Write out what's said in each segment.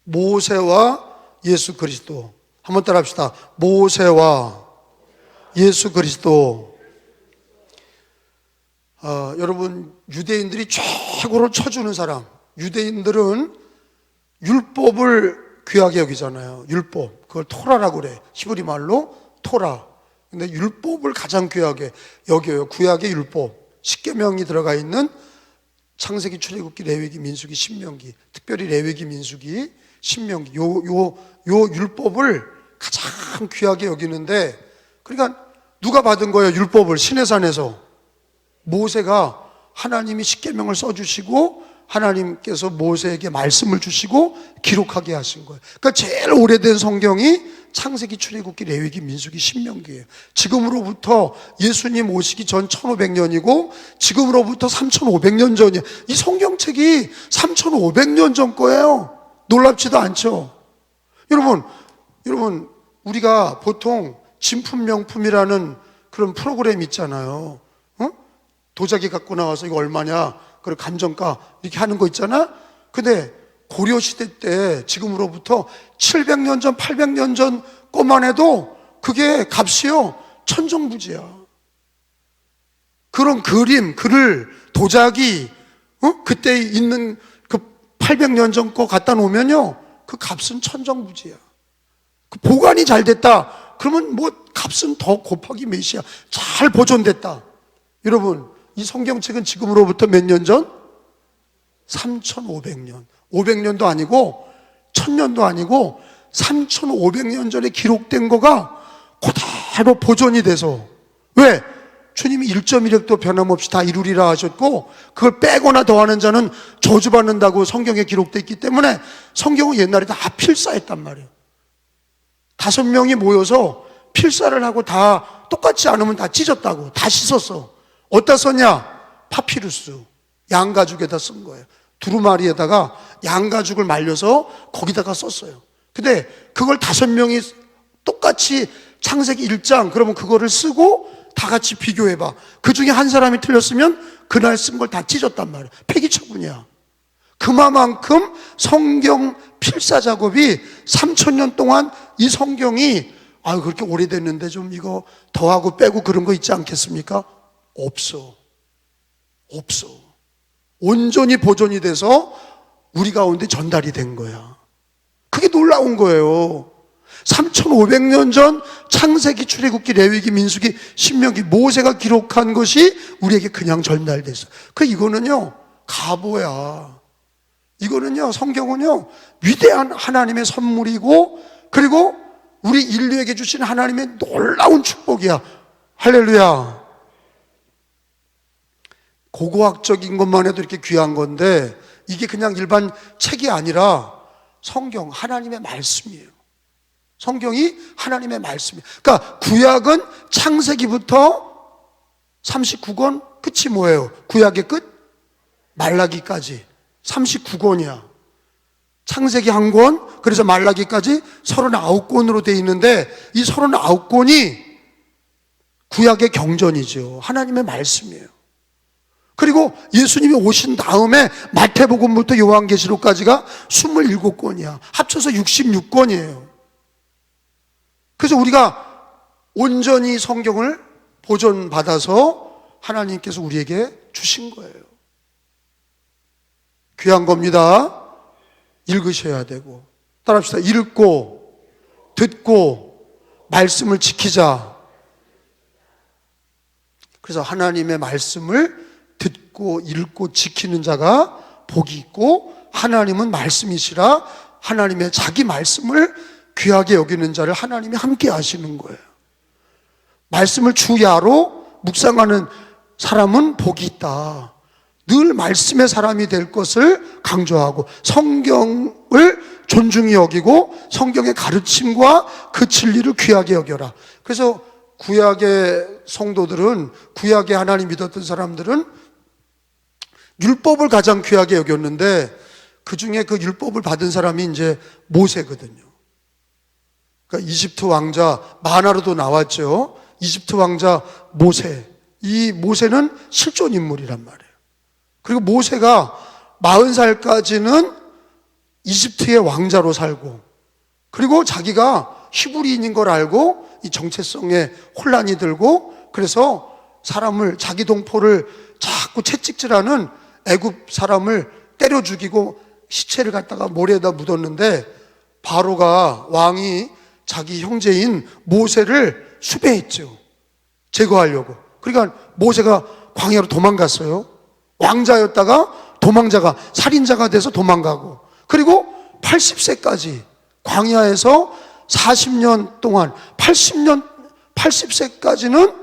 모세와 예수 그리스도. 한번 따라 합시다. 모세와 예수 그리스도. 여러분, 유대인들이 최고로 쳐주는 사람, 유대인들은 율법을 귀하게 여기잖아요. 율법, 그걸 토라라고 그래. 히브리 말로 토라. 근데 율법을 가장 귀하게 여겨요. 구약의 율법, 십계명이 들어가 있는 창세기, 출애굽기, 레위기, 민수기, 신명기, 특별히 레위기, 민수기, 신명기, 요 율법을 가장 귀하게 여기는데, 그러니까 누가 받은 거예요? 율법을 시내산에서 모세가, 하나님이 십계명을 써주시고 하나님께서 모세에게 말씀을 주시고 기록하게 하신 거예요. 그러니까 제일 오래된 성경이 창세기, 출애굽기, 레위기, 민수기, 신명기예요. 지금으로부터 예수님 오시기 전 1500년이고 지금으로부터 3500년 전이에요. 이 성경책이 3500년 전 거예요. 놀랍지도 않죠? 여러분, 우리가 보통 진품명품이라는 그런 프로그램 있잖아요. 도자기 갖고 나와서 이거 얼마냐, 그리고 감정가 이렇게 하는 거 있잖아. 근데 고려시대 때 지금으로부터 700년 전, 800년 전 것만 해도 그게 값이요, 천정부지야. 그런 그림, 글을, 도자기, 그때 있는 그 800년 전 거 갖다 놓으면요, 그 값은 천정부지야. 그 보관이 잘 됐다 그러면 뭐 값은 더 곱하기 몇이야. 잘 보존됐다. 여러분, 이 성경책은 지금으로부터 몇 년 전? 3500년. 500년도 아니고 1000년도 아니고 3500년 전에 기록된 거가 그대로 보존이 돼서. 왜? 주님이 1.1획도 변함없이 다 이루리라 하셨고, 그걸 빼거나 더하는 자는 저주받는다고 성경에 기록되어 있기 때문에 성경은 옛날에 다 필사했단 말이에요. 5명이 모여서 필사를 하고 다 똑같지 않으면 다 찢었다고, 다 씻었어. 어디다 썼냐? 파피루스, 양가죽에다 쓴 거예요. 두루마리에다가 양가죽을 말려서 거기다가 썼어요. 근데 그걸 5명이 똑같이 창세기 1장, 그러면 그거를 쓰고 다 같이 비교해봐. 그 중에 한 사람이 틀렸으면 그날 쓴 걸 다 찢었단 말이에요. 폐기처분이야. 그만큼 성경 필사 작업이 3000년 동안, 이 성경이 그렇게 오래됐는데 좀 이거 더하고 빼고 그런 거 있지 않겠습니까? 없어. 온전히 보존이 돼서 우리 가운데 전달이 된 거야. 그게 놀라운 거예요. 3500년 전 창세기, 출애굽기, 레위기, 민수기, 신명기, 모세가 기록한 것이 우리에게 그냥 전달됐어. 이거는요, 가보야. 이거는요, 성경은요, 위대한 하나님의 선물이고, 그리고 우리 인류에게 주신 하나님의 놀라운 축복이야. 할렐루야. 고고학적인 것만 해도 이렇게 귀한 건데, 이게 그냥 일반 책이 아니라 성경, 하나님의 말씀이에요. 성경이 하나님의 말씀이에요. 그러니까 구약은 창세기부터 39권, 끝이 뭐예요? 구약의 끝? 말라기까지 39권이야. 창세기 1권, 그래서 말라기까지 39권으로 되어 있는데, 이 39권이 구약의 경전이죠. 하나님의 말씀이에요. 그리고 예수님이 오신 다음에 마태복음부터 요한계시록까지가 27권이야. 합쳐서 66권이에요. 그래서 우리가 온전히 성경을 보존받아서 하나님께서 우리에게 주신 거예요. 귀한 겁니다. 읽으셔야 되고. 따라합시다. 읽고, 듣고, 말씀을 지키자. 그래서 하나님의 말씀을 듣고, 읽고, 지키는 자가 복이 있고, 하나님은 말씀이시라 하나님의 자기 말씀을 귀하게 여기는 자를 하나님이 함께 하시는 거예요. 말씀을 주야로 묵상하는 사람은 복이 있다. 늘 말씀의 사람이 될 것을 강조하고, 성경을 존중히 여기고, 성경의 가르침과 그 진리를 귀하게 여겨라. 그래서 구약의 성도들은, 구약의 하나님 믿었던 사람들은 율법을 가장 귀하게 여겼는데, 그 중에 그 율법을 받은 사람이 이제 모세거든요. 그러니까 이집트 왕자, 만화로도 나왔죠. 이집트 왕자 모세. 이 모세는 실존 인물이란 말이에요. 그리고 모세가 40살까지는 이집트의 왕자로 살고, 그리고 자기가 히브리인인 걸 알고 이 정체성에 혼란이 들고, 그래서 사람을, 자기 동포를 자꾸 채찍질하는 애굽 사람을 때려 죽이고 시체를 갖다가 모래에다 묻었는데, 바로가, 왕이 자기 형제인 모세를 수배했죠. 제거하려고. 그러니까 모세가 광야로 도망갔어요. 왕자였다가 도망자가, 살인자가 돼서 도망가고, 그리고 80세까지 광야에서 40년 동안 80세까지는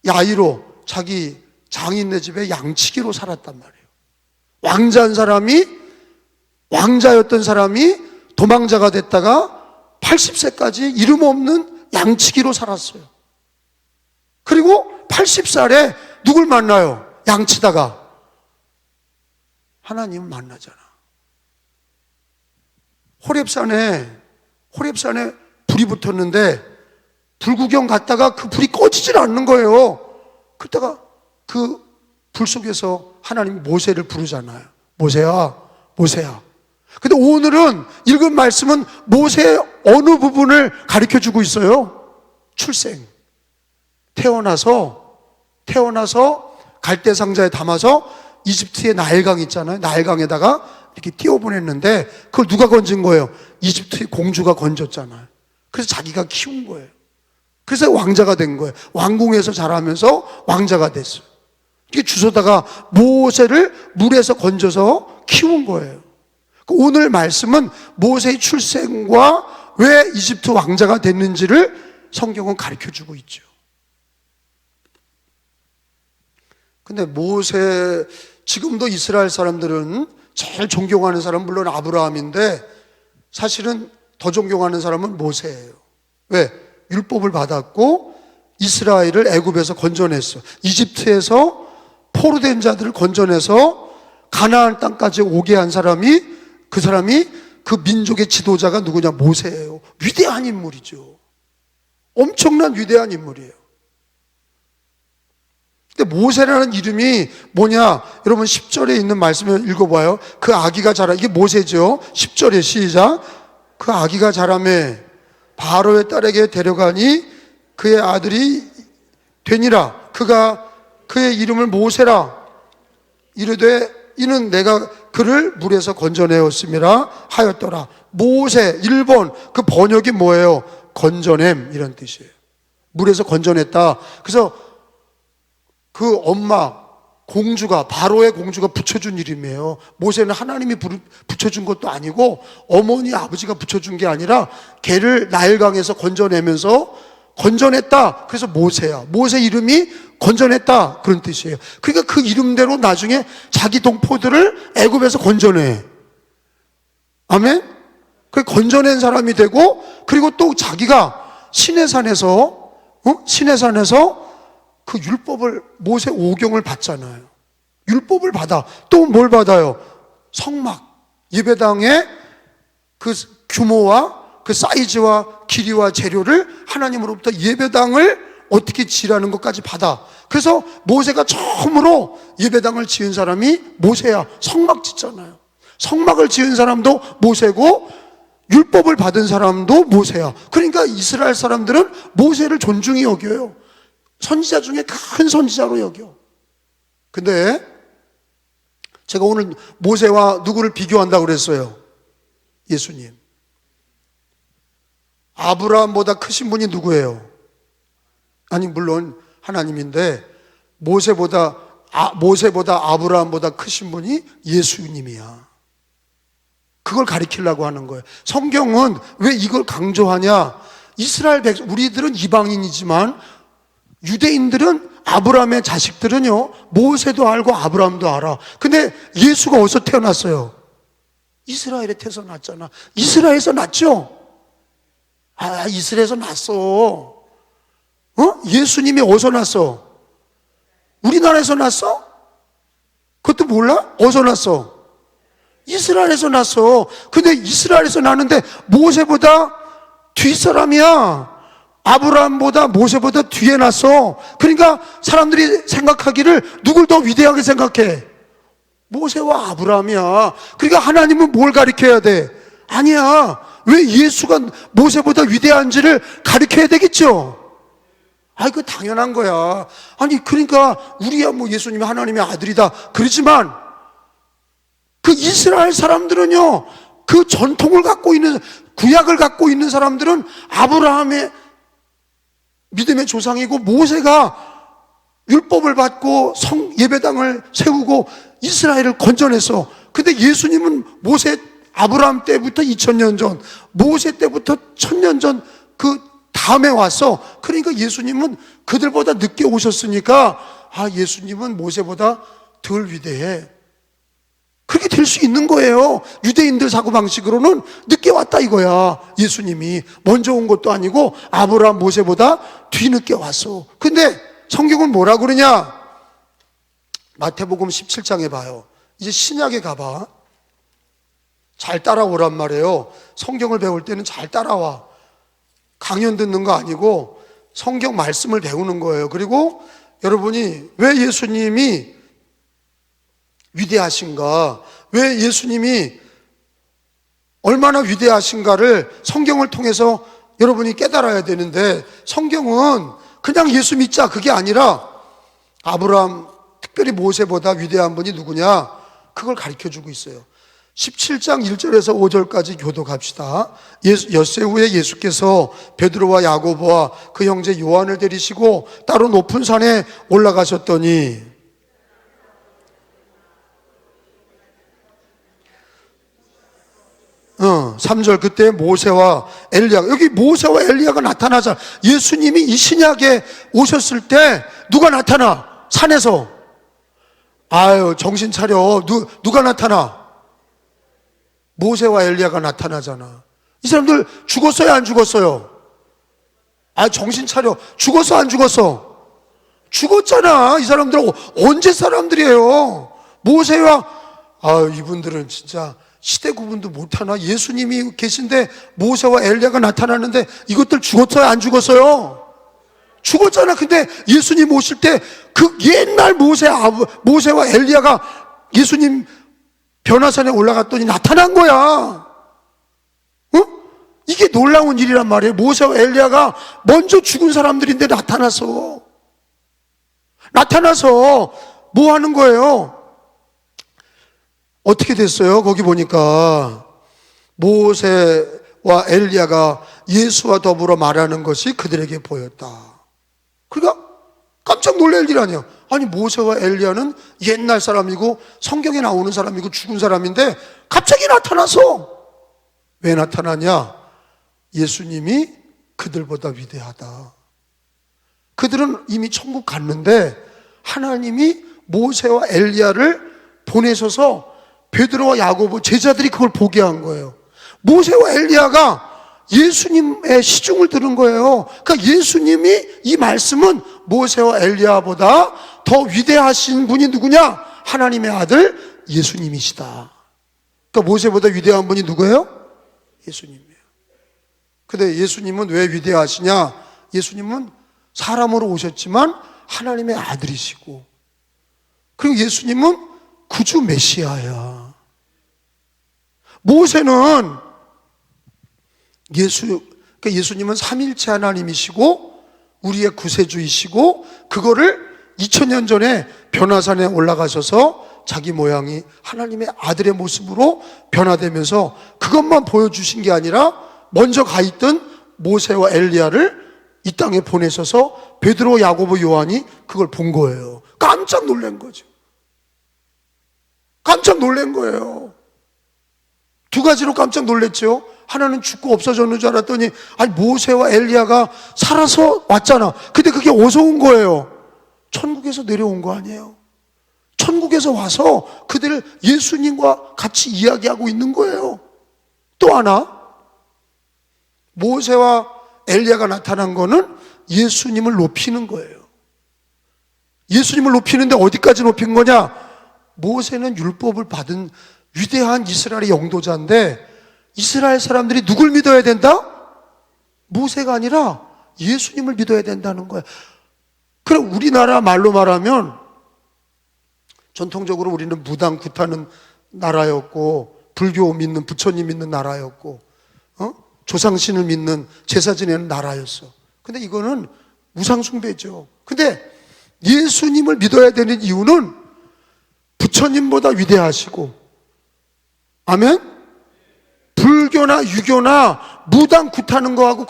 야이로, 자기 장인네 집에 양치기로 살았단 말이에요. 왕자였던 사람이 도망자가 됐다가 80세까지 이름 없는 양치기로 살았어요. 그리고 80살에 누굴 만나요? 양치다가 하나님을 만나잖아. 호렙산에 불이 붙었는데 불구경 갔다가 그 불이 꺼지질 않는 거예요. 그때가 그 불 속에서 하나님이 모세를 부르잖아요. 모세야, 모세야. 근데 오늘은 읽은 말씀은 모세의 어느 부분을 가르쳐 주고 있어요? 출생. 태어나서 갈대 상자에 담아서 이집트의 나일강 있잖아요. 나일강에다가 이렇게 띄워보냈는데 그걸 누가 건진 거예요? 이집트의 공주가 건졌잖아요. 그래서 자기가 키운 거예요. 그래서 왕자가 된 거예요. 왕궁에서 자라면서 왕자가 됐어요. 이게 주워다가 모세를 물에서 건져서 키운 거예요. 오늘 말씀은 모세의 출생과 왜 이집트 왕자가 됐는지를 성경은 가르쳐주고 있죠. 근데 모세, 지금도 이스라엘 사람들은 제일 존경하는 사람은 물론 아브라함인데 사실은 더 존경하는 사람은 모세예요. 왜? 율법을 받았고 이스라엘을 애굽에서 건져냈어. 이집트에서 포로된 자들을 건져내서 가나안 땅까지 오게 한 사람이, 그 민족의 지도자가 누구냐? 모세예요. 위대한 인물이죠. 엄청난 위대한 인물이에요. 근데 모세라는 이름이 뭐냐? 여러분 10절에 있는 말씀을 읽어봐요. 그 아기가 자라, 이게 모세죠. 10절에 시작. 그 아기가 자라매 바로의 딸에게 데려가니 그의 아들이 되니라. 그가 그의 이름을 모세라 이르되 이는 내가 그를 물에서 건져내었음이라 하였더라. 모세 1번 그 번역이 뭐예요? 건져냄 이런 뜻이에요. 물에서 건져냈다. 그래서 그 엄마 공주가, 바로의 공주가 붙여준 이름이에요. 모세는 하나님이 붙여준 것도 아니고 어머니 아버지가 붙여준 게 아니라 걔를 나일강에서 건져내면서 건져냈다. 그래서 모세야. 모세 이름이 건져냈다 그런 뜻이에요. 그러니까 그 이름대로 나중에 자기 동포들을 애굽에서 건져내. 아멘? 그 건져낸 사람이 되고, 그리고 또 자기가 시내산에서 그 율법을, 모세 오경을 받잖아요. 율법을 받아. 또 뭘 받아요? 성막. 예배당의 그 규모와 그 사이즈와 길이와 재료를 하나님으로부터 예배당을 어떻게 지으라는 것까지 받아. 그래서 모세가 처음으로 예배당을 지은 사람이 모세야. 성막 짓잖아요. 성막을 지은 사람도 모세고 율법을 받은 사람도 모세야. 그러니까 이스라엘 사람들은 모세를 존중히 여겨요. 선지자 중에 큰 선지자로 여겨. 근데 제가 오늘 모세와 누구를 비교한다고 그랬어요? 예수님. 아브라함보다 크신 분이 누구예요? 아니 물론 하나님인데 모세보다 아브라함보다 크신 분이 예수님이야. 그걸 가리키려고 하는 거예요. 성경은 왜 이걸 강조하냐? 이스라엘 백성, 우리들은 이방인이지만 유대인들은, 아브라함의 자식들은요, 모세도 알고 아브라함도 알아. 근데 예수가 어디서 태어났어요? 이스라엘에 태어났잖아. 이스라엘에서 났죠? 이스라엘에서 났어. 예수님이 어디서 났어? 우리나라에서 났어? 그것도 몰라? 어디서 났어? 이스라엘에서 났어. 근데 이스라엘에서 났는데 모세보다 뒷사람이야. 아브라함보다 모세보다 뒤에 났어. 그러니까 사람들이 생각하기를 누굴 더 위대하게 생각해? 모세와 아브라함이야. 그러니까 하나님은 뭘 가르쳐야 돼? 아니야. 왜 예수가 모세보다 위대한지를 가르쳐야 되겠죠? 그 당연한 거야. 아니, 그러니까 우리야 뭐 예수님이 하나님의 아들이다 그러지만 그 이스라엘 사람들은요, 그 전통을 갖고 있는, 구약을 갖고 있는 사람들은 아브라함의 믿음의 조상이고, 모세가 율법을 받고 예배당을 세우고 이스라엘을 건져냈어. 근데 예수님은 모세, 아브라함 때부터 2000년 전, 모세 때부터 1000년 전 그 다음에 왔어. 그러니까 예수님은 그들보다 늦게 오셨으니까 예수님은 모세보다 덜 위대해. 그렇게 될 수 있는 거예요. 유대인들 사고방식으로는 늦게 왔다 이거야. 예수님이 먼저 온 것도 아니고 아브라함, 모세보다 뒤늦게 왔어. 근데 성경은 뭐라 그러냐? 마태복음 17장에 봐요. 이제 신약에 가봐. 잘 따라오란 말이에요. 성경을 배울 때는 잘 따라와. 강연 듣는 거 아니고 성경 말씀을 배우는 거예요. 그리고 여러분이 왜 예수님이 위대하신가, 왜 예수님이 얼마나 위대하신가를 성경을 통해서 여러분이 깨달아야 되는데, 성경은 그냥 예수 믿자 그게 아니라 아브라함, 특별히 모세보다 위대한 분이 누구냐, 그걸 가르쳐주고 있어요. 17장 1절에서 5절까지 교독합시다. 엿새 후에 예수께서 베드로와 야고보와 그 형제 요한을 데리시고 따로 높은 산에 올라가셨더니 3절, 그때 모세와 엘리야, 여기 모세와 엘리야가 나타나자. 예수님이 이 신약에 오셨을 때 누가 나타나? 산에서. 정신 차려. 누가 나타나? 모세와 엘리야가 나타나잖아. 이 사람들 죽었어요, 안 죽었어요? 정신 차려. 죽었어, 안 죽었어? 죽었잖아. 이 사람들은 언제 사람들이에요? 모세와 이분들은 진짜 시대 구분도 못하나? 예수님이 계신데 모세와 엘리야가 나타나는데 이것들 죽었어요, 안 죽었어요? 죽었잖아. 근데 예수님 오실 때 그 옛날 모세와 엘리야가 예수님 변화산에 올라갔더니 나타난 거야. 이게 놀라운 일이란 말이에요. 모세와 엘리야가 먼저 죽은 사람들인데 나타나서 뭐 하는 거예요? 어떻게 됐어요? 거기 보니까 모세와 엘리야가 예수와 더불어 말하는 것이 그들에게 보였다. 그러니까 깜짝 놀랄 일 아니야. 아니, 모세와 엘리야는 옛날 사람이고 성경에 나오는 사람이고 죽은 사람인데 갑자기 나타나서, 왜 나타나냐? 예수님이 그들보다 위대하다. 그들은 이미 천국 갔는데 하나님이 모세와 엘리야를 보내셔서 베드로와 야고보 제자들이 그걸 보게 한 거예요. 모세와 엘리야가 예수님의 시중을 들은 거예요. 그러니까 예수님이 이 말씀은 모세와 엘리야보다 더 위대하신 분이 누구냐? 하나님의 아들 예수님이시다. 그러니까 모세보다 위대한 분이 누구예요? 예수님이에요. 근데 예수님은 왜 위대하시냐? 예수님은 사람으로 오셨지만 하나님의 아들이시고, 그리고 예수님은 구주 메시아야. 모세는 그러니까 예수님은 삼일체 하나님이시고 우리의 구세주이시고, 그거를 2000년 전에 변화산에 올라가셔서 자기 모양이 하나님의 아들의 모습으로 변화되면서 그것만 보여주신 게 아니라 먼저 가 있던 모세와 엘리야를 이 땅에 보내셔서 베드로, 야고보, 요한이 그걸 본 거예요. 깜짝 놀란 거죠. 깜짝 놀란 거예요. 두 가지로 깜짝 놀랐죠. 하나는 죽고 없어졌는 줄 알았더니 모세와 엘리야가 살아서 왔잖아. 근데 그게 어디서 온 거예요? 천국에서 내려온 거 아니에요. 천국에서 와서 그들을 예수님과 같이 이야기하고 있는 거예요. 또 하나, 모세와 엘리야가 나타난 거는 예수님을 높이는 거예요. 예수님을 높이는데 어디까지 높인 거냐? 모세는 율법을 받은 위대한 이스라엘의 영도자인데 이스라엘 사람들이 누굴 믿어야 된다? 모세가 아니라 예수님을 믿어야 된다는 거야. 그럼 우리나라 말로 말하면 전통적으로 우리는 무당 굿하는 나라였고, 불교 믿는 부처님 믿는 나라였고, 조상신을 믿는 제사 지내는 나라였어. 근데 이거는 우상숭배죠. 근데 예수님을 믿어야 되는 이유는 부처님보다 위대하시고, 아멘? 불교나 유교나 무당 굿하는 거하고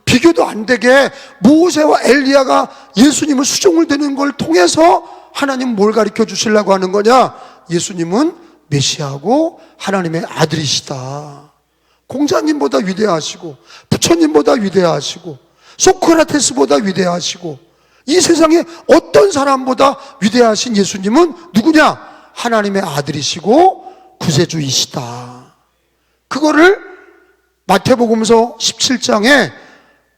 비교도 안 되게 모세와 엘리야가 예수님을 수종을 드는 걸 통해서 하나님은 뭘 가르쳐 주시려고 하는 거냐? 예수님은 메시아고 하나님의 아들이시다. 공자님보다 위대하시고, 부처님보다 위대하시고, 소크라테스보다 위대하시고, 이 세상에 어떤 사람보다 위대하신 예수님은 누구냐? 하나님의 아들이시고 구세주이시다. 그거를 마태복음서 17장에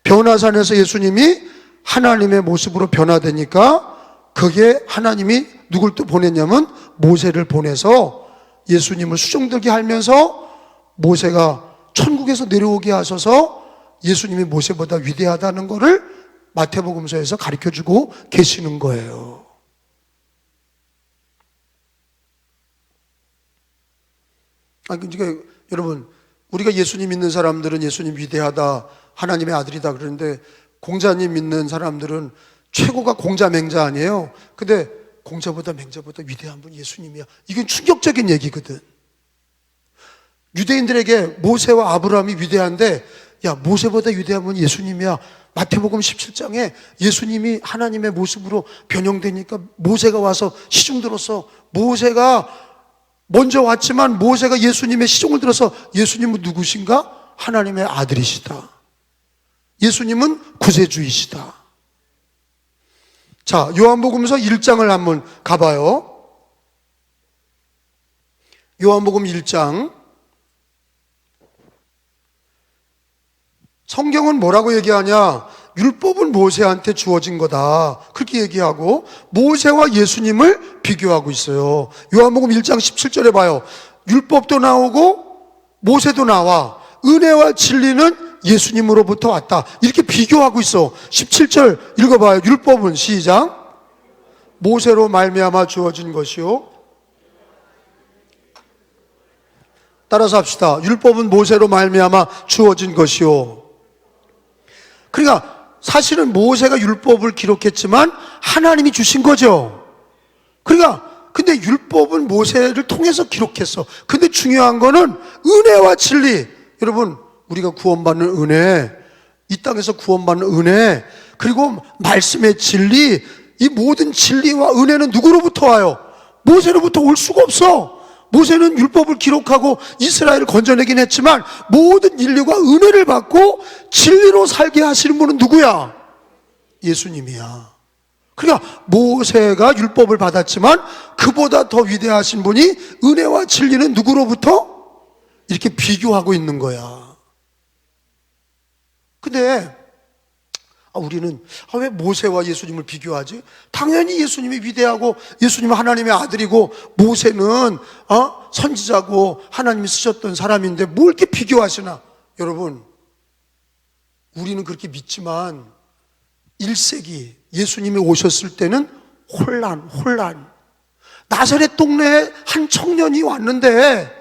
변화산에서 예수님이 하나님의 모습으로 변화되니까, 그게 하나님이 누굴 또 보냈냐면 모세를 보내서 예수님을 수종들게 하면서 모세가 천국에서 내려오게 하셔서 예수님이 모세보다 위대하다는 것을 마태복음서에서 가르쳐주고 계시는 거예요. 그러니까 여러분, 우리가 예수님 믿는 사람들은 예수님 위대하다, 하나님의 아들이다 그러는데, 공자님 믿는 사람들은 최고가 공자 맹자 아니에요. 근데 공자보다 맹자보다 위대한 분 예수님이야. 이건 충격적인 얘기거든. 유대인들에게 모세와 아브라함이 위대한데, 야, 모세보다 위대한 분 예수님이야. 마태복음 17장에 예수님이 하나님의 모습으로 변형되니까 모세가 와서 시중 들었어. 모세가 먼저 왔지만 모세가 예수님의 시종을 들어서, 예수님은 누구신가? 하나님의 아들이시다. 예수님은 구세주이시다. 자, 요한복음서 1장을 한번 가봐요. 요한복음 1장. 성경은 뭐라고 얘기하냐? 율법은 모세한테 주어진 거다, 그렇게 얘기하고 모세와 예수님을 비교하고 있어요. 요한복음 1장 17절에 봐요. 율법도 나오고 모세도 나와, 은혜와 진리는 예수님으로부터 왔다, 이렇게 비교하고 있어. 17절 읽어봐요. 율법은, 시작, 모세로 말미암아 주어진 것이요. 따라서 합시다. 율법은 모세로 말미암아 주어진 것이요. 그러니까 사실은 모세가 율법을 기록했지만 하나님이 주신 거죠. 그러니까 근데 율법은 모세를 통해서 기록했어. 근데 중요한 거는 은혜와 진리. 여러분, 우리가 구원받는 은혜, 이 땅에서 구원받는 은혜, 그리고 말씀의 진리, 이 모든 진리와 은혜는 누구로부터 와요? 모세로부터 올 수가 없어. 모세는 율법을 기록하고 이스라엘을 건져내긴 했지만 모든 인류가 은혜를 받고 진리로 살게 하시는 분은 누구야? 예수님이야. 그러니까 모세가 율법을 받았지만 그보다 더 위대하신 분이 은혜와 진리는 누구로부터? 이렇게 비교하고 있는 거야. 근데 우리는 왜 모세와 예수님을 비교하지? 당연히 예수님이 위대하고 예수님은 하나님의 아들이고 모세는 선지자고 하나님이 쓰셨던 사람인데 뭘 이렇게 비교하시나? 여러분, 우리는 그렇게 믿지만 1세기 예수님이 오셨을 때는 혼란. 나사렛 동네에 한 청년이 왔는데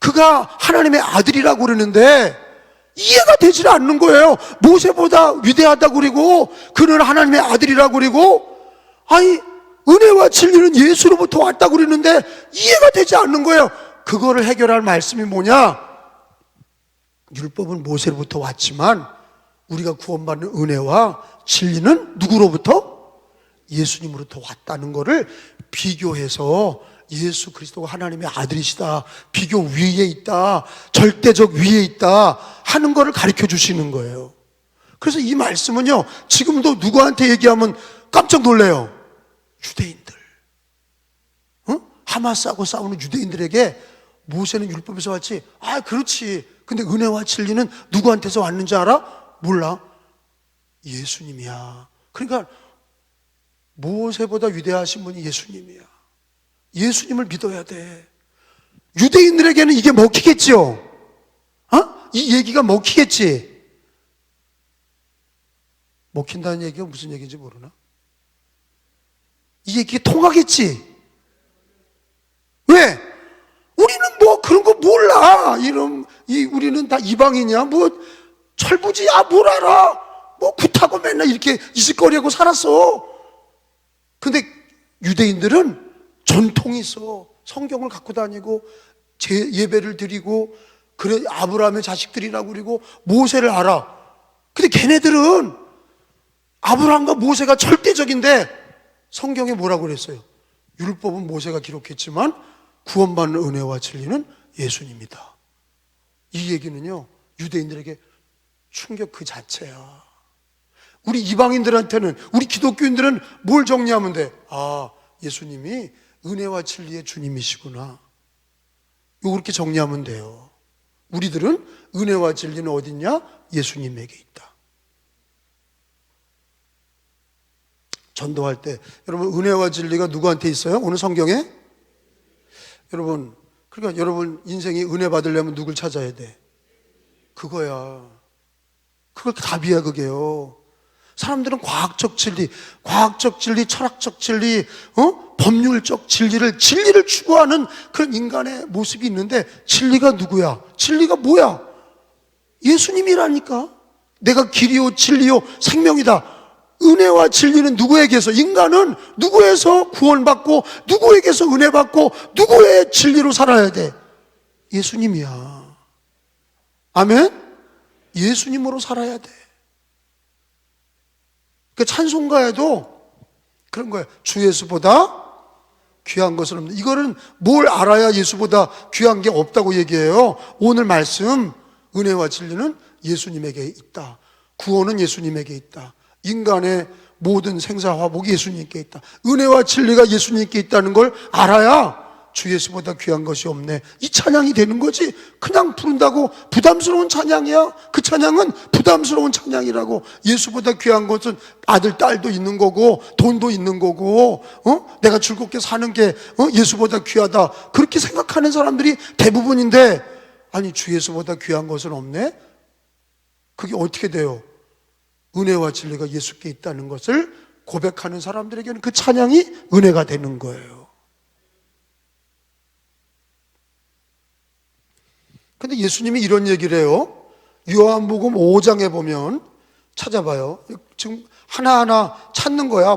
그가 하나님의 아들이라고 그러는데 이해가 되질 않는 거예요. 모세보다 위대하다고 그러고 그는 하나님의 아들이라고 그러고, 아니 은혜와 진리는 예수로부터 왔다고 그러는데 이해가 되지 않는 거예요. 그거를 해결할 말씀이 뭐냐? 율법은 모세로부터 왔지만 우리가 구원받는 은혜와 진리는 누구로부터? 예수님으로부터 왔다는 거를 비교해서 예수 그리스도가 하나님의 아들이시다, 비교 위에 있다, 절대적 위에 있다 하는 거를 가르쳐 주시는 거예요. 그래서 이 말씀은요, 지금도 누구한테 얘기하면 깜짝 놀래요. 유대인들, 하마스하고 싸우는 유대인들에게 모세는 율법에서 왔지, 그렇지, 근데 은혜와 진리는 누구한테서 왔는지 알아? 몰라. 예수님이야. 그러니까 모세보다 위대하신 분이 예수님이야. 예수님을 믿어야 돼. 유대인들에게는 이게 먹히겠지요? 이 얘기가 먹히겠지? 먹힌다는 얘기가 무슨 얘기인지 모르나? 이 얘기가 통하겠지? 왜? 우리는 뭐 그런 거 몰라. 우리는 다 이방인이야. 뭐 철부지야, 뭘 알아? 뭐 굿하고 맨날 이렇게 이슬거리하고 살았어. 근데 유대인들은 전통이 있어. 성경을 갖고 다니고 예배를 드리고, 그래 아브라함의 자식들이라고 그러고 모세를 알아. 근데 걔네들은 아브라함과 모세가 절대적인데 성경에 뭐라고 그랬어요? 율법은 모세가 기록했지만 구원받는 은혜와 진리는 예수님이다. 이 얘기는요, 유대인들에게 충격 그 자체야. 우리 이방인들한테는, 우리 기독교인들은 뭘 정리하면 돼? 아, 예수님이 은혜와 진리의 주님이시구나. 이렇게 정리하면 돼요. 우리들은 은혜와 진리는 어딨냐? 예수님에게 있다. 전도할 때 여러분, 은혜와 진리가 누구한테 있어요? 오늘 성경에? 여러분, 그러니까 여러분 인생이 은혜 받으려면 누굴 찾아야 돼? 그거야. 그거 답이야, 그게요. 사람들은 과학적 진리, 철학적 진리, 법률적 진리를 추구하는 그런 인간의 모습이 있는데, 진리가 누구야? 진리가 뭐야? 예수님이라니까. 내가 길이요 진리요 생명이다. 은혜와 진리는 누구에게서? 인간은 누구에서 구원받고, 누구에게서 은혜 받고, 누구의 진리로 살아야 돼? 예수님이야. 아멘? 예수님으로 살아야 돼. 그 찬송가에도 그런 거예요. 주 예수보다 귀한 것은 없는. 이거는 뭘 알아야 예수보다 귀한 게 없다고 얘기해요. 오늘 말씀, 은혜와 진리는 예수님에게 있다. 구원은 예수님에게 있다. 인간의 모든 생사화복이 예수님께 있다. 은혜와 진리가 예수님께 있다는 걸 알아야 주 예수보다 귀한 것이 없네, 이 찬양이 되는 거지. 그냥 부른다고 부담스러운 찬양이야. 그 찬양은 부담스러운 찬양이라고. 예수보다 귀한 것은 아들, 딸도 있는 거고, 돈도 있는 거고, 내가 즐겁게 사는 게 예수보다 귀하다, 그렇게 생각하는 사람들이 대부분인데, 아니 주 예수보다 귀한 것은 없네? 그게 어떻게 돼요? 은혜와 진리가 예수께 있다는 것을 고백하는 사람들에게는 그 찬양이 은혜가 되는 거예요. 근데 예수님이 이런 얘기를 해요. 요한복음 5장에 보면, 찾아봐요. 지금 하나하나 찾는 거야.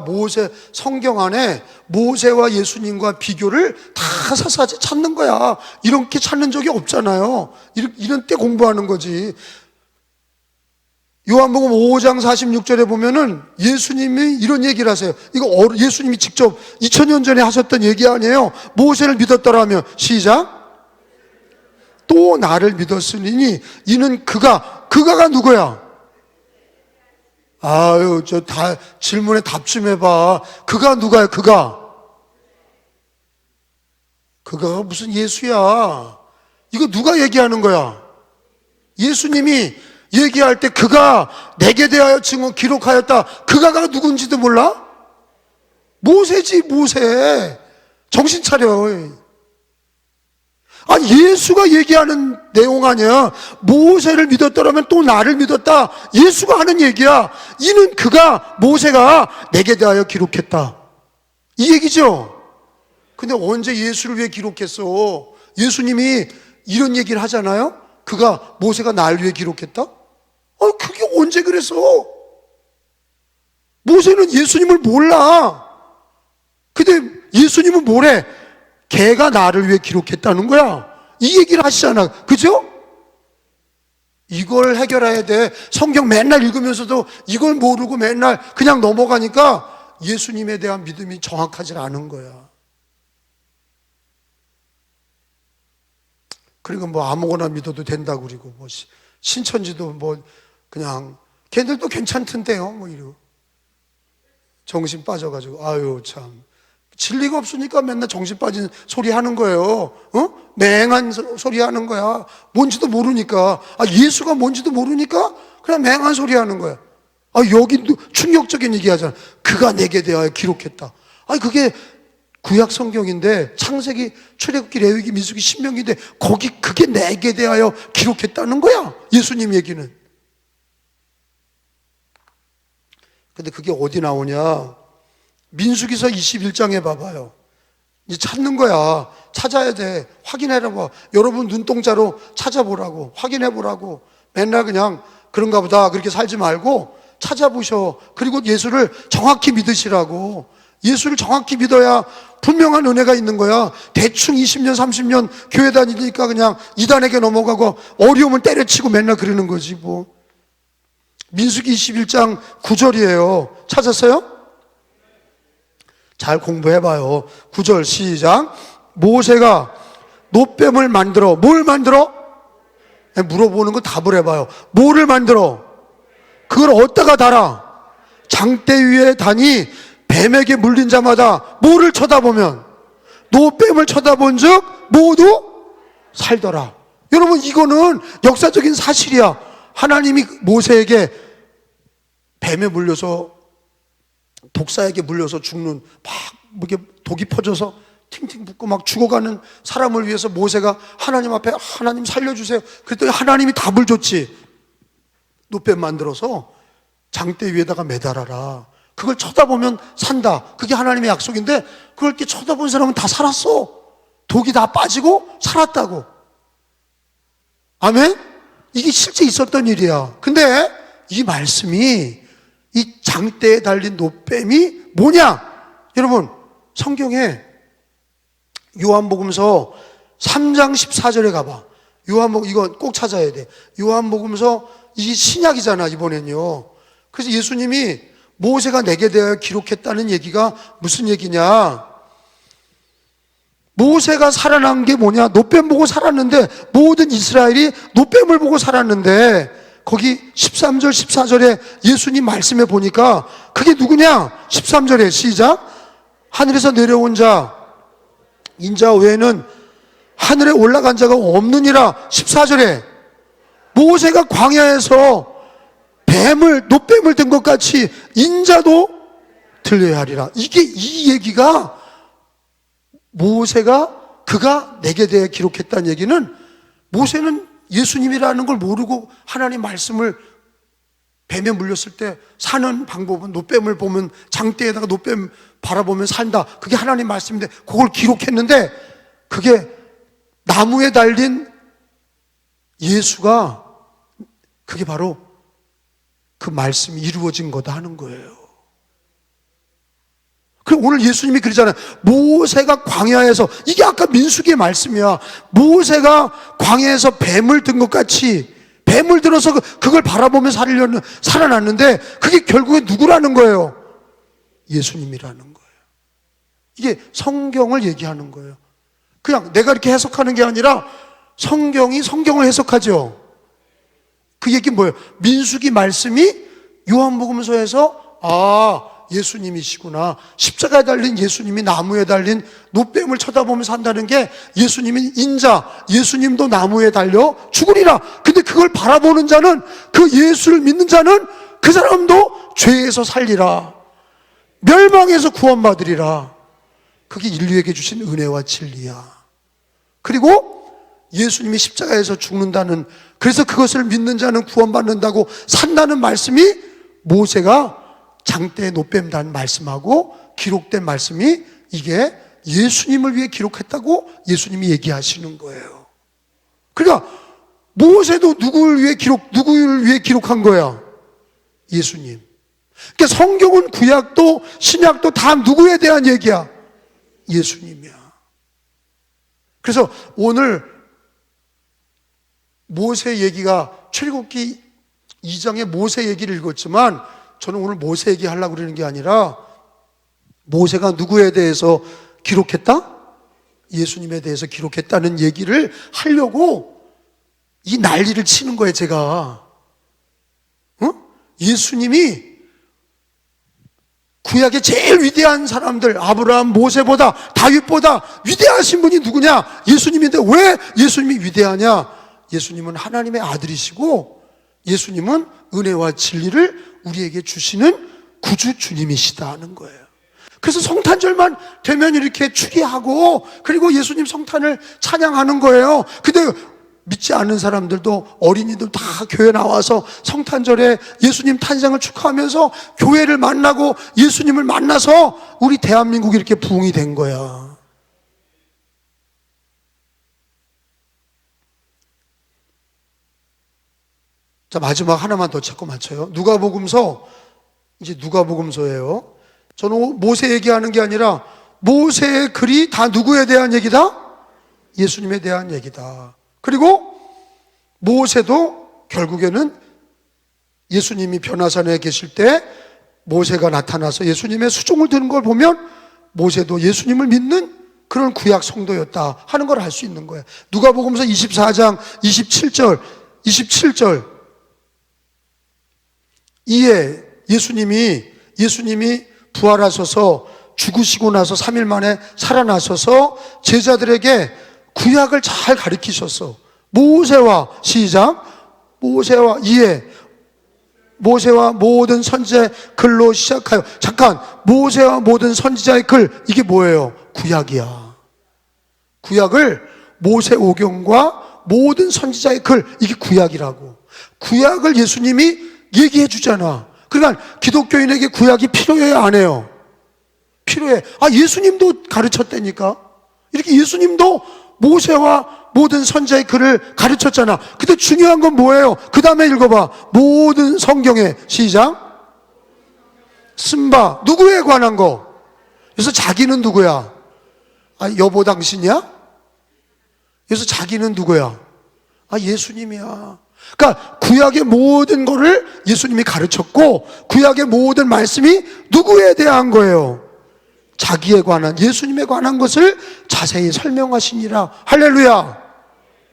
성경 안에 모세와 예수님과 비교를 다 사사지 찾는 거야. 이렇게 찾는 적이 없잖아요. 이런 때 공부하는 거지. 요한복음 5장 46절에 보면은 예수님이 이런 얘기를 하세요. 이거 예수님이 직접 2000년 전에 하셨던 얘기 아니에요. 모세를 믿었더라면, 시작. 또 나를 믿었으니 이는 그가가 누구야? 아유, 질문에 답 좀 해봐. 그가 누가요? 그가가 무슨 예수야? 이거 누가 얘기하는 거야? 예수님이 얘기할 때 그가 내게 대하여 기록하였다. 그가가 누군지도 몰라? 모세지, 모세. 정신 차려. 아니, 예수가 얘기하는 내용 아니야. 모세를 믿었더라면 또 나를 믿었다. 예수가 하는 얘기야. 이는 모세가 내게 대하여 기록했다, 이 얘기죠. 근데 언제 예수를 왜 기록했어? 예수님이 이런 얘기를 하잖아요. 모세가 날 위해 기록했다? 그게 언제 그랬어? 모세는 예수님을 몰라. 근데 예수님은 뭐래? 걔가 나를 위해 기록했다는 거야. 이 얘기를 하시잖아. 그죠? 이걸 해결해야 돼. 성경 맨날 읽으면서도 이걸 모르고 맨날 그냥 넘어가니까 예수님에 대한 믿음이 정확하지 않은 거야. 그리고 뭐 아무거나 믿어도 된다고 그러고, 뭐 신천지도 뭐 그냥 걔들도 괜찮던데요, 뭐 이러고 정신 빠져가지고. 아유 참, 진리가 없으니까 맨날 정신 빠진 소리 하는 거예요. 맹한 소리 하는 거야. 뭔지도 모르니까. 예수가 뭔지도 모르니까 그냥 맹한 소리 하는 거야. 여기 충격적인 얘기 하잖아. 그가 내게 대하여 기록했다. 그게 구약 성경인데, 창세기, 출애굽기, 레위기, 민수기, 신명기인데 그게 내게 대하여 기록했다는 거야, 예수님 얘기는. 근데 그게 어디 나오냐? 민수기서 21장에 봐봐요. 이제 찾는 거야. 찾아야 돼. 확인해봐. 여러분 눈동자로 찾아보라고. 확인해보라고. 맨날 그냥 그런가 보다 그렇게 살지 말고 찾아보셔. 그리고 예수를 정확히 믿으시라고. 예수를 정확히 믿어야 분명한 은혜가 있는 거야. 대충 20년 30년 교회 다니니까 그냥 이단에게 넘어가고 어려움을 때려치고 맨날 그러는 거지 뭐. 민수기 21장 9절이에요 찾았어요? 잘 공부해봐요. 9절 시작. 모세가 노뱀을 만들어. 뭘 만들어? 물어보는 거 답을 해봐요. 뭐를 만들어? 그걸 어디다가 달아? 장대 위에 다니 뱀에게 물린 자마다 뭐를 쳐다보면? 노뱀을 쳐다본 즉 모두 살더라. 여러분 이거는 역사적인 사실이야. 하나님이 모세에게 뱀에 물려서 독사에게 물려서 죽는 막 이렇게 독이 퍼져서 팅팅 붓고 막 죽어가는 사람을 위해서 모세가 하나님 앞에 하나님 살려주세요. 그랬더니 하나님이 답을 줬지. 노뱀 만들어서 장대 위에다가 매달아라. 그걸 쳐다보면 산다. 그게 하나님의 약속인데 그걸 이렇게 쳐다본 사람은 다 살았어. 독이 다 빠지고 살았다고. 아멘? 이게 실제 있었던 일이야. 근데 이 말씀이 이 장대에 달린 노뱀이 뭐냐? 여러분 성경에 요한복음서 3장 14절에 가봐. 요한복음 이거 꼭 찾아야 돼. 요한복음서 이게 신약이잖아 이번엔요. 그래서 예수님이 모세가 내게 대하여 기록했다는 얘기가 무슨 얘기냐? 모세가 살아난 게 뭐냐? 노뱀 보고 살았는데 모든 이스라엘이 노뱀을 보고 살았는데 거기 13절 14절에 예수님 말씀해 보니까 그게 누구냐? 13절에 시작. 하늘에서 내려온 자 인자 외에는 하늘에 올라간 자가 없느니라. 14절에 모세가 광야에서 노뱀을 든 것 같이 인자도 들려야 하리라. 이게 이 얘기가 그가 내게 대해 기록했다는 얘기는 모세는 예수님이라는 걸 모르고 하나님 말씀을 뱀에 물렸을 때 사는 방법은 노뱀을 보면 장대에다가 노뱀 바라보면 산다. 그게 하나님 말씀인데 그걸 기록했는데 그게 나무에 달린 예수가 그게 바로 그 말씀이 이루어진 거다 하는 거예요. 그럼 오늘 예수님이 그러잖아요. 모세가 광야에서, 이게 아까 민수기의 말씀이야. 모세가 광야에서 뱀을 든 것 같이 뱀을 들어서 그걸 바라보며 살아났는데 그게 결국에 누구라는 거예요? 예수님이라는 거예요. 이게 성경을 얘기하는 거예요. 그냥 내가 이렇게 해석하는 게 아니라 성경이 성경을 해석하죠. 그 얘기는 뭐예요? 민수기 말씀이 요한복음서에서 예수님이시구나. 십자가에 달린 예수님이 나무에 달린 노뱀을 쳐다보며 산다는 게 예수님이 인자, 예수님도 나무에 달려 죽으리라. 근데 그걸 바라보는 자는, 그 예수를 믿는 자는 그 사람도 죄에서 살리라. 멸망에서 구원받으리라. 그게 인류에게 주신 은혜와 진리야. 그리고 예수님이 십자가에서 죽는다는, 그래서 그것을 믿는 자는 구원받는다고 산다는 말씀이 모세가 장대에 노뱀 단 말씀하고 기록된 말씀이 이게 예수님을 위해 기록했다고 예수님이 얘기하시는 거예요. 그러니까 모세도 누구를 위해 기록한 거야? 예수님. 그러니까 성경은 구약도 신약도 다 누구에 대한 얘기야? 예수님이야. 그래서 오늘 모세 얘기가 출애굽기 2장의 모세 얘기를 읽었지만 저는 오늘 모세 얘기 하려고 그러는 게 아니라 모세가 누구에 대해서 기록했다? 예수님에 대해서 기록했다는 얘기를 하려고 이 난리를 치는 거예요, 제가. 예수님이 구약의 제일 위대한 사람들, 아브라함, 모세보다, 다윗보다 위대하신 분이 누구냐? 예수님인데 왜 예수님이 위대하냐? 예수님은 하나님의 아들이시고 예수님은 은혜와 진리를 우리에게 주시는 구주 주님이시다 하는 거예요. 그래서 성탄절만 되면 이렇게 추기하고 그리고 예수님 성탄을 찬양하는 거예요. 근데 믿지 않는 사람들도, 어린이들 다 교회 나와서 성탄절에 예수님 탄생을 축하하면서 교회를 만나고 예수님을 만나서 우리 대한민국이 이렇게 부흥이 된 거야. 자, 마지막 하나만 더 찾고 맞춰요. 누가복음서, 이제 누가복음서예요. 저는 모세 얘기하는 게 아니라 모세의 글이 다 누구에 대한 얘기다? 예수님에 대한 얘기다. 그리고 모세도 결국에는 예수님이 변화산에 계실 때 모세가 나타나서 예수님의 수종을 드는 걸 보면 모세도 예수님을 믿는 그런 구약 성도였다 하는 걸 알 수 있는 거예요. 누가복음서 24장 27절 이에 예수님이 부활하셔서 죽으시고 나서 3일 만에 살아나셔서 제자들에게 구약을 잘 가르치셨어. 모세와 모든 선지자의 글로 시작하여. 잠깐, 모세와 모든 선지자의 글, 이게 뭐예요? 구약이야. 구약을 모세오경과 모든 선지자의 글, 이게 구약이라고. 구약을 예수님이 얘기해 주잖아. 그러니까 기독교인에게 구약이 필요해요, 안 해요? 필요해. 예수님도 가르쳤다니까. 이렇게 예수님도 모세와 모든 선지자의 글을 가르쳤잖아. 근데 중요한 건 뭐예요? 그 다음에 읽어봐. 모든 성경에, 시작, 쓴바, 누구에 관한 거? 그래서 자기는 누구야? 여보 당신이야? 그래서 자기는 누구야? 예수님이야. 그러니까 구약의 모든 거를 예수님이 가르쳤고, 구약의 모든 말씀이 누구에 대한 거예요? 자기에 관한, 예수님에 관한 것을 자세히 설명하시니라. 할렐루야.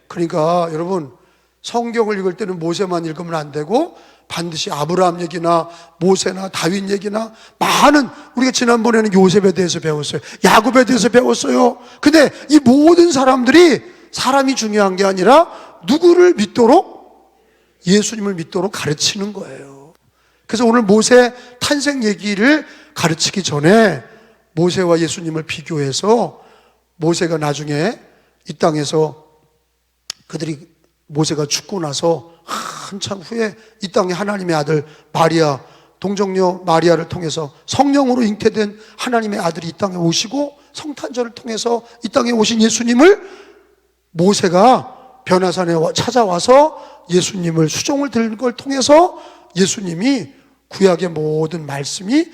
그러니까 여러분, 성경을 읽을 때는 모세만 읽으면 안 되고 반드시 아브라함 얘기나 모세나 다윗 얘기나 많은, 우리가 지난번에는 요셉에 대해서 배웠어요. 야곱에 대해서 배웠어요. 근데 이 모든 사람들이 사람이 중요한 게 아니라 누구를 믿도록? 예수님을 믿도록 가르치는 거예요. 그래서 오늘 모세 탄생 얘기를 가르치기 전에 모세와 예수님을 비교해서, 모세가 나중에 이 땅에서 모세가 죽고 나서 한참 후에 이 땅에 하나님의 아들 마리아, 동정녀 마리아를 통해서 성령으로 잉태된 하나님의 아들이 이 땅에 오시고, 성탄절을 통해서 이 땅에 오신 예수님을 모세가 변화산에 찾아와서 예수님을 수종을 들는 걸 통해서 예수님이 구약의 모든 말씀이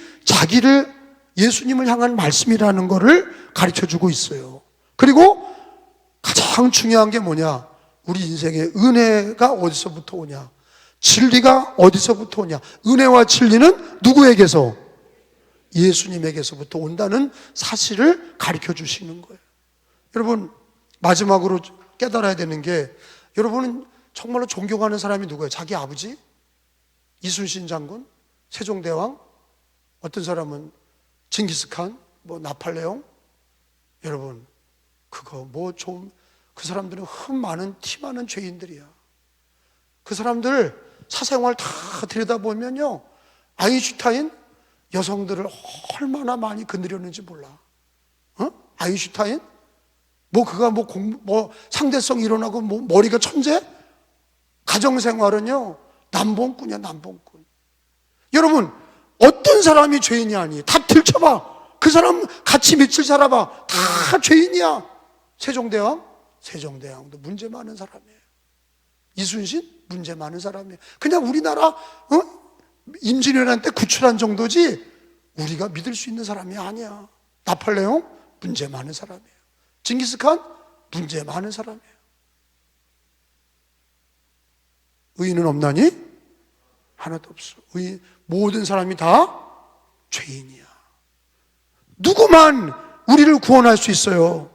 예수님을 향한 말씀이라는 것을 가르쳐주고 있어요. 그리고 가장 중요한 게 뭐냐? 우리 인생의 은혜가 어디서부터 오냐? 진리가 어디서부터 오냐? 은혜와 진리는 누구에게서? 예수님에게서부터 온다는 사실을 가르쳐 주시는 거예요. 여러분, 마지막으로 깨달아야 되는 게, 여러분은 정말로 존경하는 사람이 누구예요? 자기 아버지? 이순신 장군? 세종대왕? 어떤 사람은 징기스칸? 나팔레옹? 여러분, 그 사람들은 티 많은 죄인들이야. 그 사람들 사생활 다 들여다보면요, 아인슈타인 여성들을 얼마나 많이 건드렸는지 몰라. 아인슈타인? 그가 상대성 일어나고 머리가 천재? 가정생활은요, 남봉꾼이야, 남봉꾼. 여러분, 어떤 사람이 죄인이 아니? 다 들춰봐. 그 사람 같이 며칠 살아봐. 다 죄인이야. 세종대왕도 문제 많은 사람이에요. 이순신? 문제 많은 사람이에요. 그냥 우리나라 임진왜란 때 구출한 정도지 우리가 믿을 수 있는 사람이 아니야. 나팔레옹? 문제 많은 사람이에요. 징기스칸? 문제 많은 사람이에요. 의인은 없나니? 하나도 없어. 모든 사람이 다 죄인이야. 누구만 우리를 구원할 수 있어요?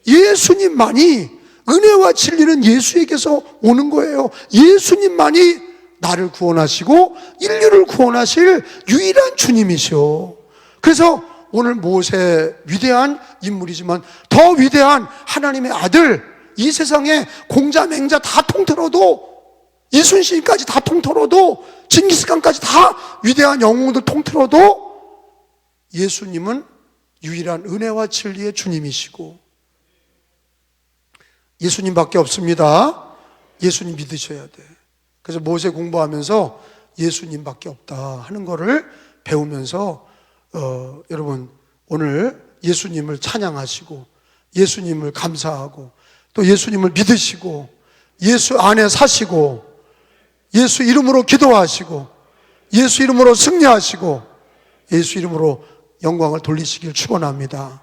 예수님만이. 은혜와 진리는 예수에게서 오는 거예요. 예수님만이 나를 구원하시고 인류를 구원하실 유일한 주님이시오. 그래서 오늘 모세, 위대한 인물이지만 더 위대한 하나님의 아들, 이 세상에 공자 맹자 다 통틀어도, 이순신까지 다 통틀어도, 징기스칸까지 다 위대한 영웅들 통틀어도 예수님은 유일한 은혜와 진리의 주님이시고 예수님밖에 없습니다. 예수님 믿으셔야 돼. 그래서 모세 공부하면서 예수님밖에 없다 하는 거를 배우면서 여러분, 오늘 예수님을 찬양하시고 예수님을 감사하고 또 예수님을 믿으시고 예수 안에 사시고 예수 이름으로 기도하시고 예수 이름으로 승리하시고 예수 이름으로 영광을 돌리시길 축원합니다.